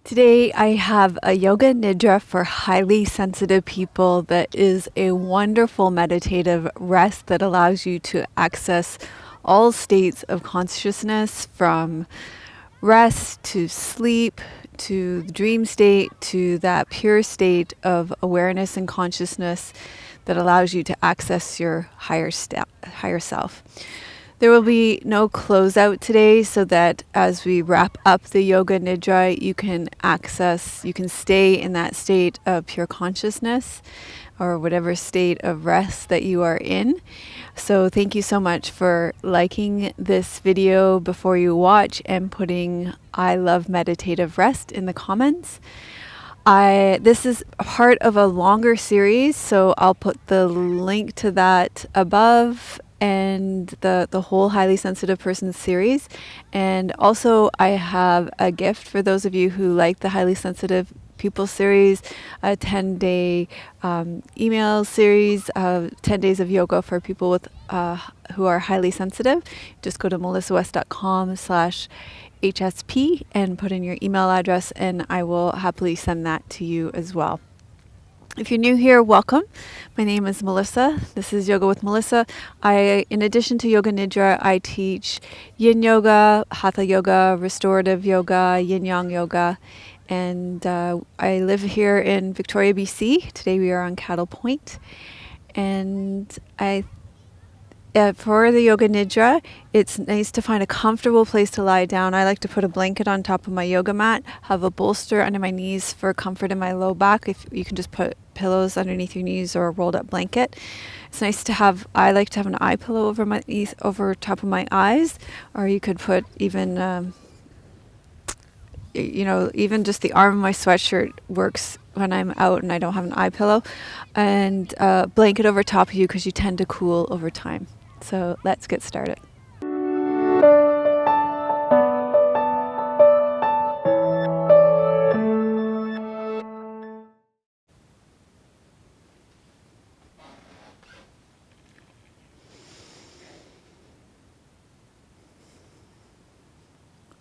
Today I have a Yoga Nidra for highly sensitive people that is a wonderful meditative rest that allows you to access all states of consciousness, from rest to sleep to the dream state to that pure state of awareness and consciousness that allows you to access your higher self. There will be no closeout today, so that as we wrap up the Yoga Nidra, you can stay in that state of pure consciousness or whatever state of rest that you are in. So thank you so much for liking this video before you watch and putting "I love meditative rest" in the comments. This is part of a longer series, so I'll put the link to that above, and the whole highly sensitive person series. And also I have a gift for those of you who like the highly sensitive people series, a 10-day email series of 10 days of yoga for people with who are highly sensitive. Just go to melissawest.com/HSP and put in your email address, and I will happily send that to you as well. If you're new here, welcome. My name is Melissa. This is Yoga with Melissa. In addition to Yoga Nidra, I teach Yin Yoga, Hatha Yoga, Restorative Yoga, Yin Yang Yoga, and I live here in Victoria, BC. Today we are on Cattle Point, and for the Yoga Nidra, it's nice to find a comfortable place to lie down. I like to put a blanket on top of my yoga mat, have a bolster under my knees for comfort in my low back. If you can just put pillows underneath your knees or a rolled up blanket. It's nice to have, I like to have an eye pillow over my knees, over top of my eyes, or you could put even, even just the arm of my sweatshirt works when I'm out and I don't have an eye pillow, and a blanket over top of you because you tend to cool over time. So let's get started.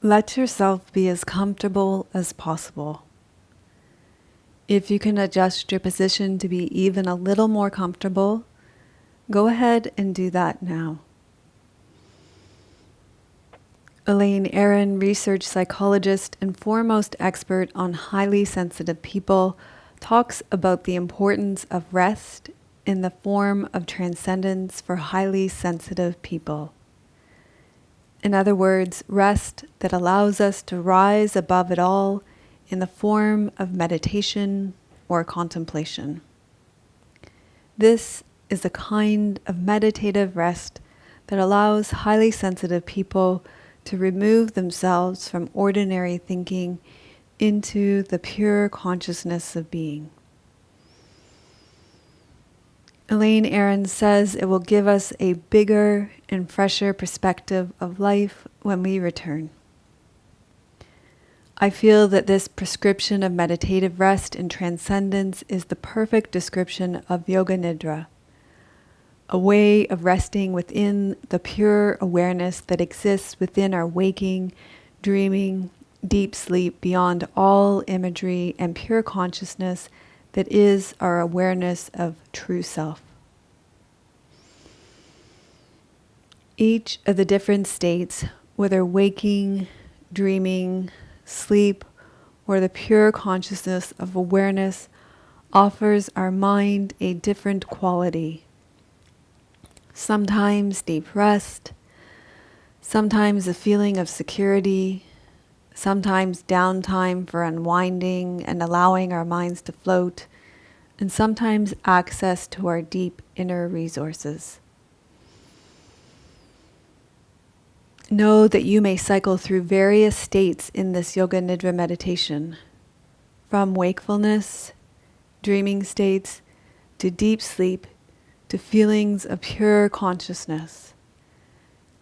Let yourself be as comfortable as possible. If you can adjust your position to be even a little more comfortable, go ahead and do that now. Elaine Aaron, research psychologist and foremost expert on highly sensitive people, talks about the importance of rest in the form of transcendence for highly sensitive people. In other words, rest that allows us to rise above it all in the form of meditation or contemplation. This is a kind of meditative rest that allows highly sensitive people to remove themselves from ordinary thinking into the pure consciousness of being. Elaine Aaron says it will give us a bigger and fresher perspective of life when we return. I feel that this prescription of meditative rest and transcendence is the perfect description of Yoga Nidra, a way of resting within the pure awareness that exists within our waking, dreaming, deep sleep beyond all imagery and pure consciousness that is our awareness of true self. Each of the different states, whether waking, dreaming, sleep, or the pure consciousness of awareness, offers our mind a different quality. Sometimes deep rest, sometimes a feeling of security, sometimes downtime for unwinding and allowing our minds to float, and sometimes access to our deep inner resources. Know that you may cycle through various states in this Yoga Nidra meditation, from wakefulness, dreaming states, to deep sleep, to feelings of pure consciousness.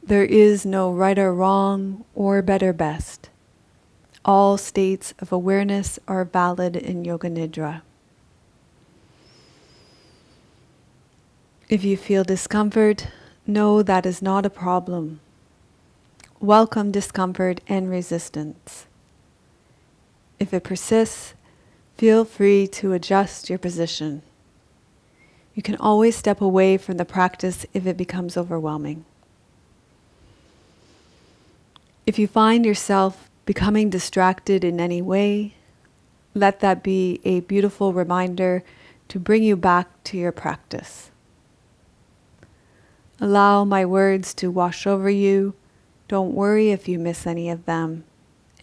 There is no right or wrong or better best. All states of awareness are valid in Yoga Nidra. If you feel discomfort, know that is not a problem. Welcome discomfort and resistance. If it persists, feel free to adjust your position. You can always step away from the practice if it becomes overwhelming. If you find yourself becoming distracted in any way, let that be a beautiful reminder to bring you back to your practice. Allow my words to wash over you. Don't worry if you miss any of them.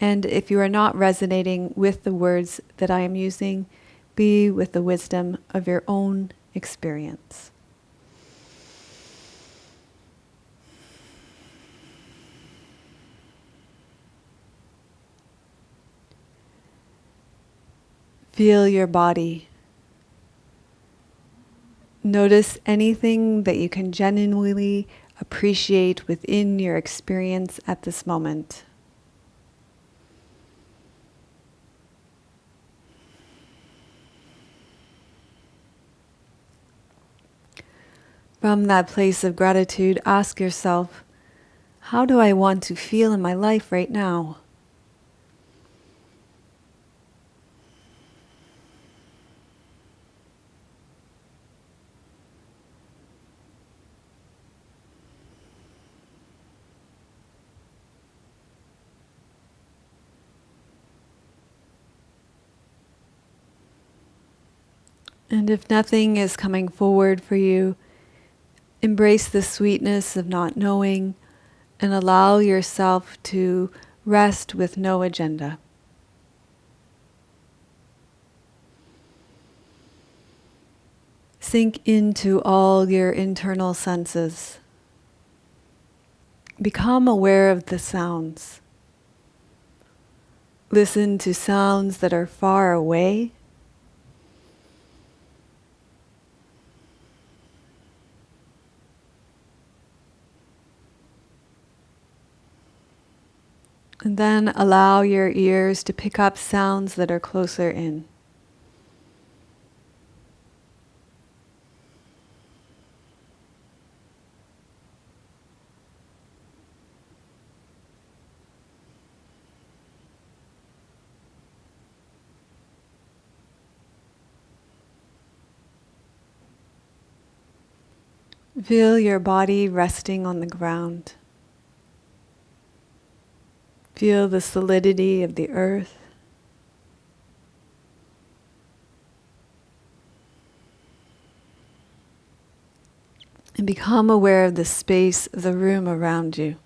And if you are not resonating with the words that I am using, be with the wisdom of your own experience. Feel your body. Notice anything that you can genuinely appreciate within your experience at this moment. From that place of gratitude, ask yourself, how do I want to feel in my life right now? And if nothing is coming forward for you, embrace the sweetness of not knowing and allow yourself to rest with no agenda. Sink into all your internal senses. Become aware of the sounds. Listen to sounds that are far away. And then allow your ears to pick up sounds that are closer in. Feel your body resting on the ground. Feel the solidity of the earth. And become aware of the space of the room around you.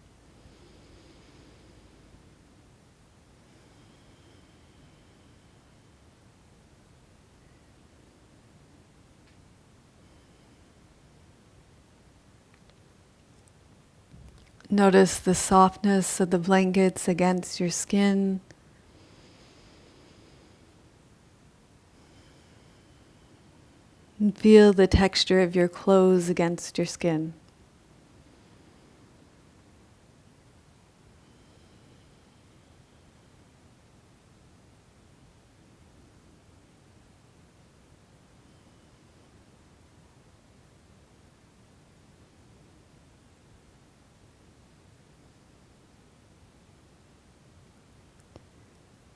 Notice the softness of the blankets against your skin. And feel the texture of your clothes against your skin.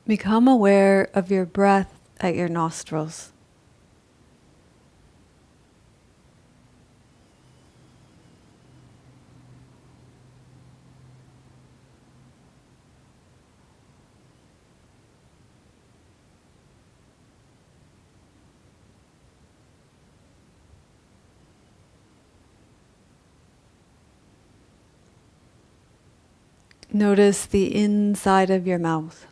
Become aware of your breath at your nostrils. Notice the inside of your mouth.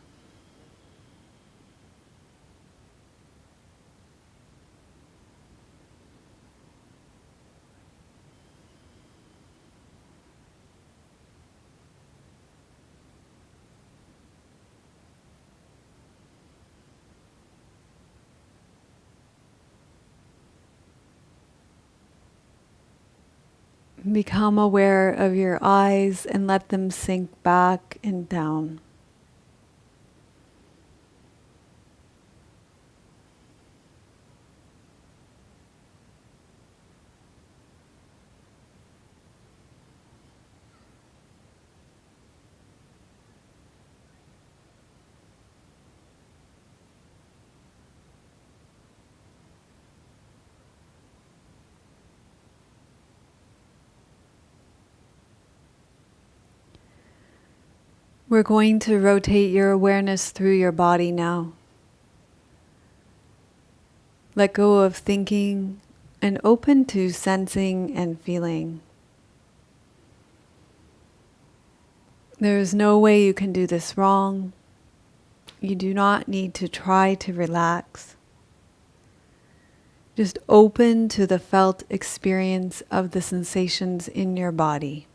Become aware of your eyes and let them sink back and down. We're going to rotate your awareness through your body now. Let go of thinking and open to sensing and feeling. There is no way you can do this wrong. You do not need to try to relax. Just open to the felt experience of the sensations in your body.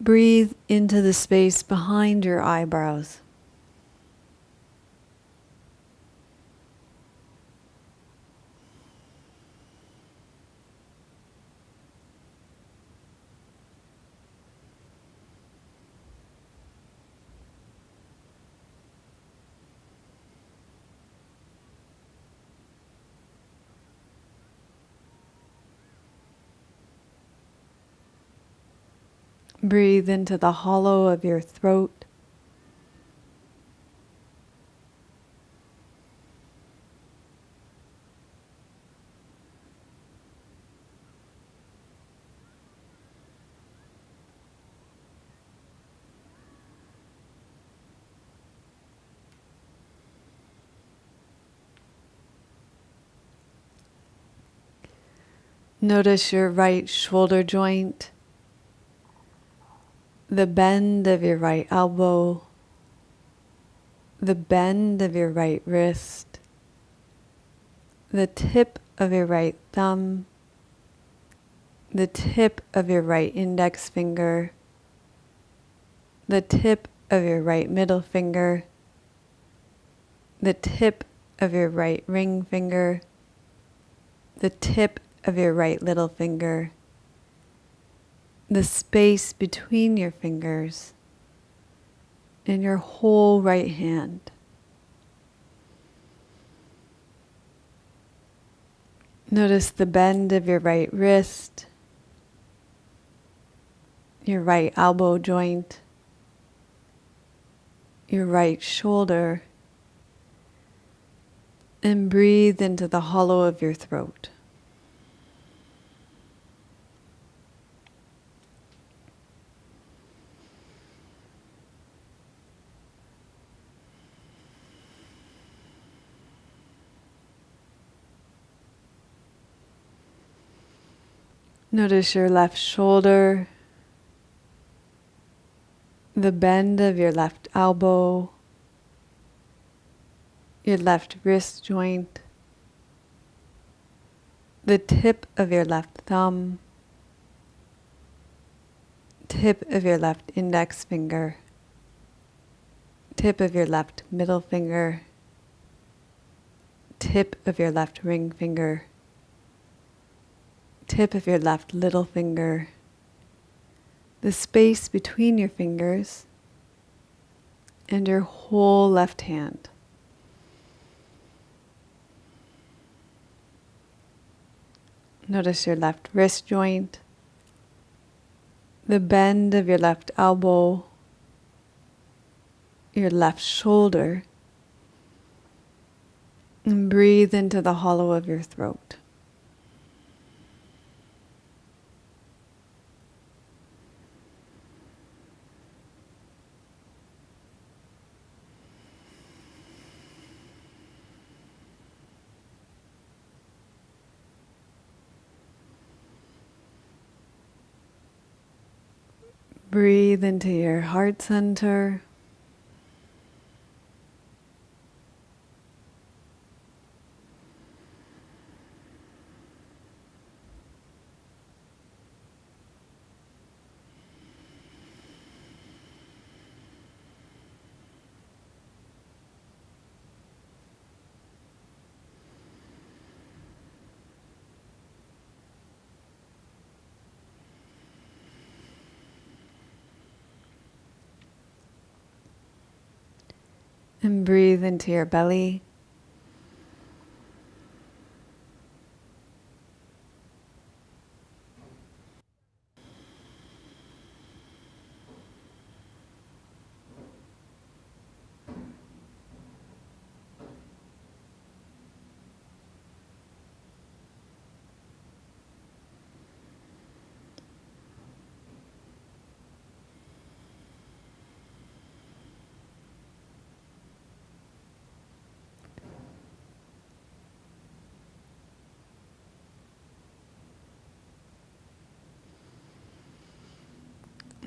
Breathe into the space behind your eyebrows. Breathe into the hollow of your throat. Notice your right shoulder joint, the bend of your right elbow, the bend of your right wrist, the tip of your right thumb, the tip of your right index finger, the tip of your right middle finger, the tip of your right ring finger, the tip of your right little finger, the space between your fingers, and your whole right hand. Notice the bend of your right wrist, your right elbow joint, your right shoulder, and breathe into the hollow of your throat. Notice your left shoulder, the bend of your left elbow, your left wrist joint, the tip of your left thumb, tip of your left index finger, tip of your left middle finger, tip of your left ring finger, tip of your left little finger, the space between your fingers, and your whole left hand. Notice your left wrist joint, the bend of your left elbow, your left shoulder, and breathe into the hollow of your throat. Breathe into your heart center. And breathe into your belly.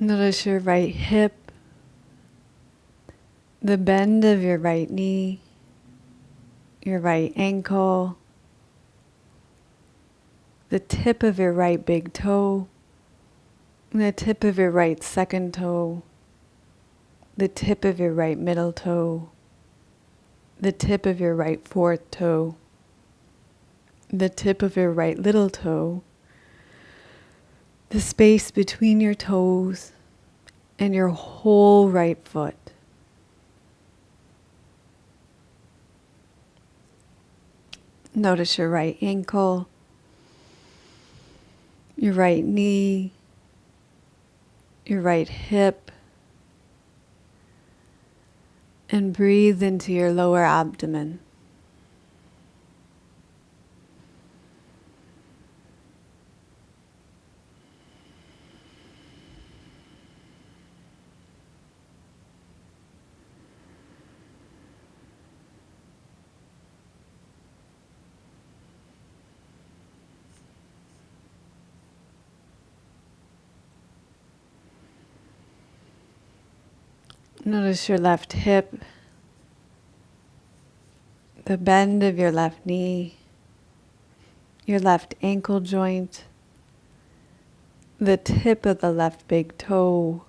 Notice your right hip, the bend of your right knee, your right ankle, the tip of your right big toe, the tip of your right second toe, the tip of your right middle toe, the tip of your right fourth toe, the tip of your right little toe, the space between your toes, and your whole right foot. Notice your right ankle, your right knee, your right hip, and breathe into your lower abdomen. Notice your left hip, the bend of your left knee, your left ankle joint, the tip of the left big toe,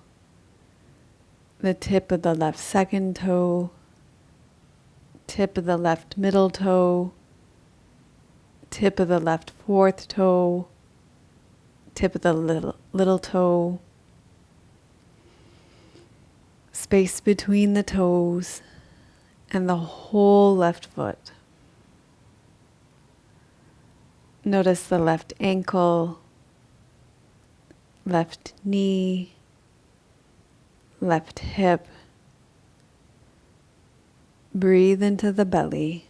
the tip of the left second toe, tip of the left middle toe, tip of the left fourth toe, tip of the little toe, space between the toes, and the whole left foot. Notice the left ankle, left knee, left hip. Breathe into the belly.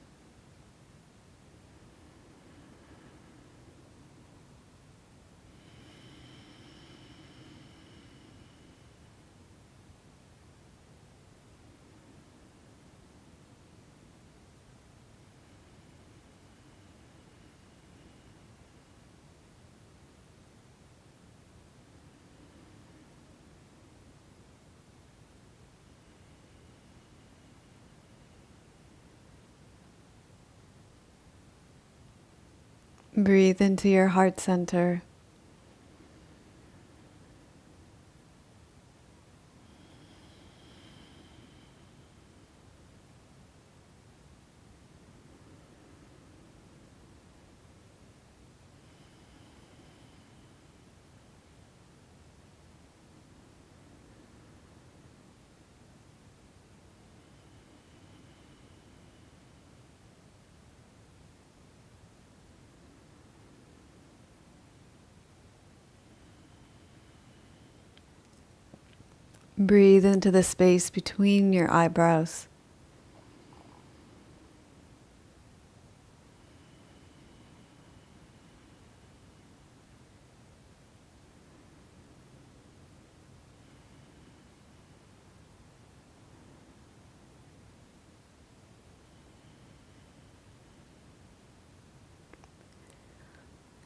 Breathe into your heart center. Breathe into the space between your eyebrows.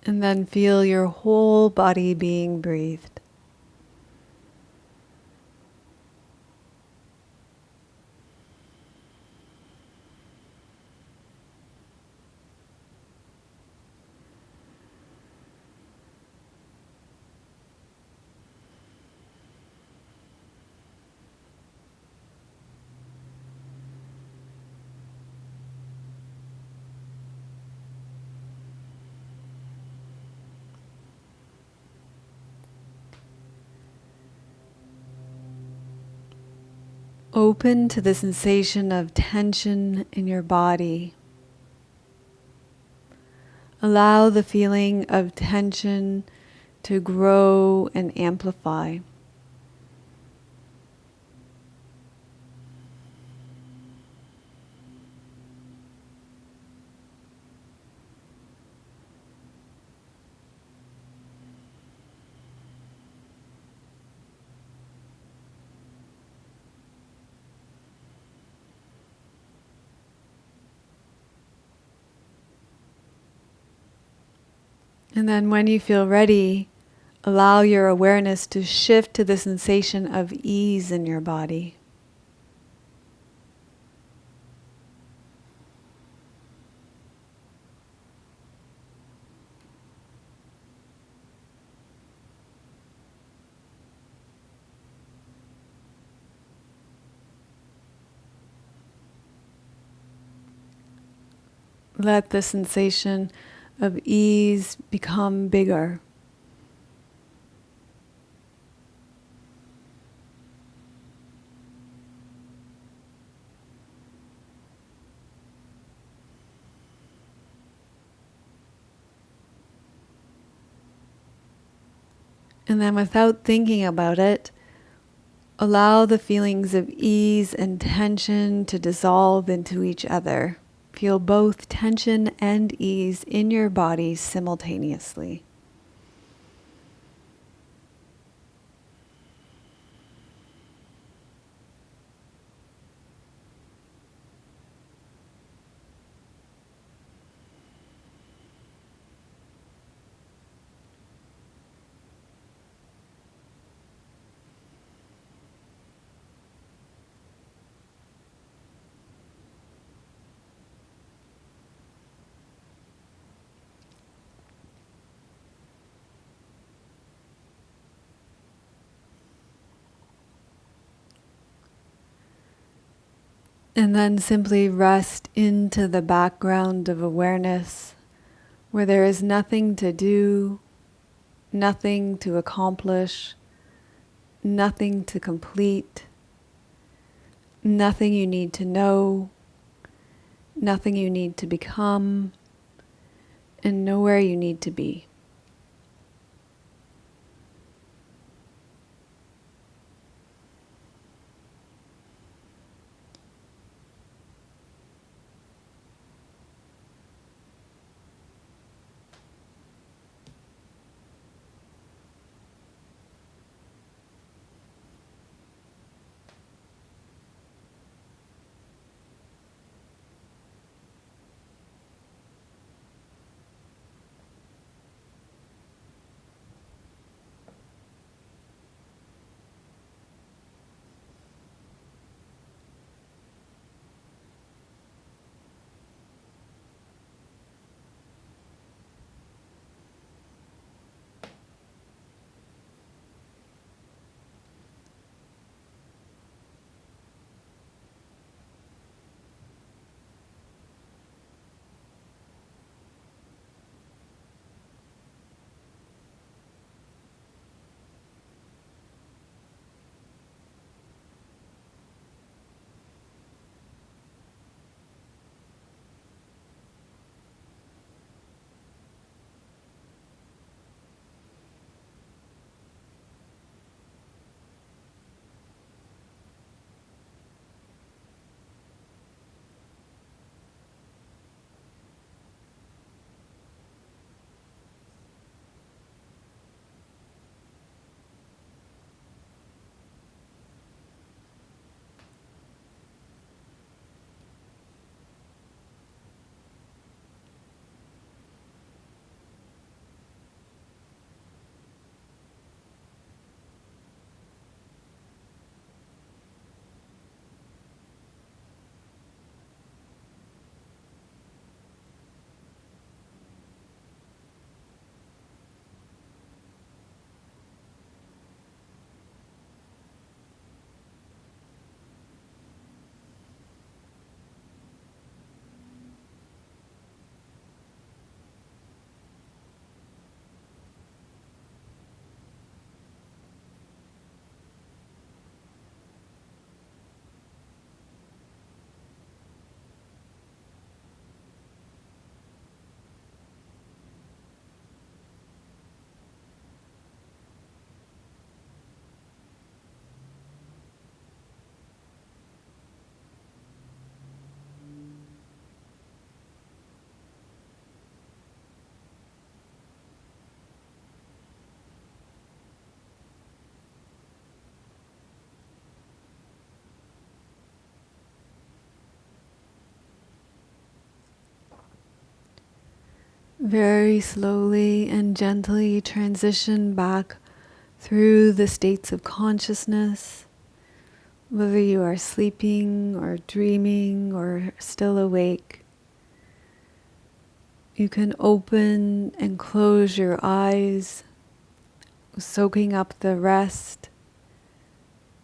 And then feel your whole body being breathed. Open to the sensation of tension in your body. Allow the feeling of tension to grow and amplify. And then when you feel ready, Allow your awareness to shift to the sensation of ease in your body. Let the sensation of ease become bigger. And then without thinking about it, allow the feelings of ease and tension to dissolve into each other. Feel both tension and ease in your body simultaneously. And then simply rest into the background of awareness where there is nothing to do, nothing to accomplish, nothing to complete, nothing you need to know, nothing you need to become, and nowhere you need to be. Very slowly and gently transition back through the states of consciousness, whether you are sleeping or dreaming or still awake. You can open and close your eyes, soaking up the rest,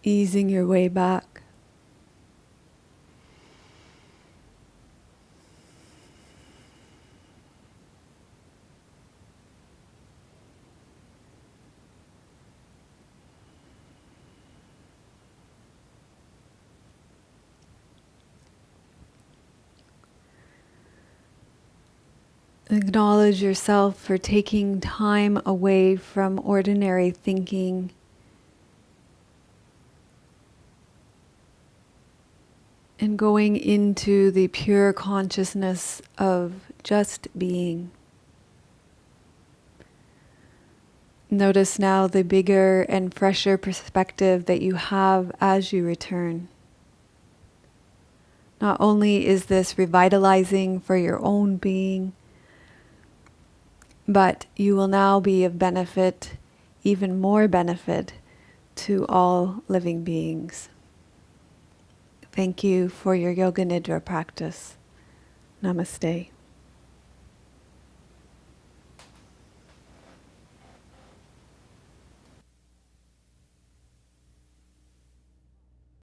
easing your way back. Acknowledge yourself for taking time away from ordinary thinking and going into the pure consciousness of just being. Notice now the bigger and fresher perspective that you have as you return. Not only is this revitalizing for your own being, but you will now be of benefit, even more benefit, to all living beings. Thank you for your Yoga Nidra practice. Namaste.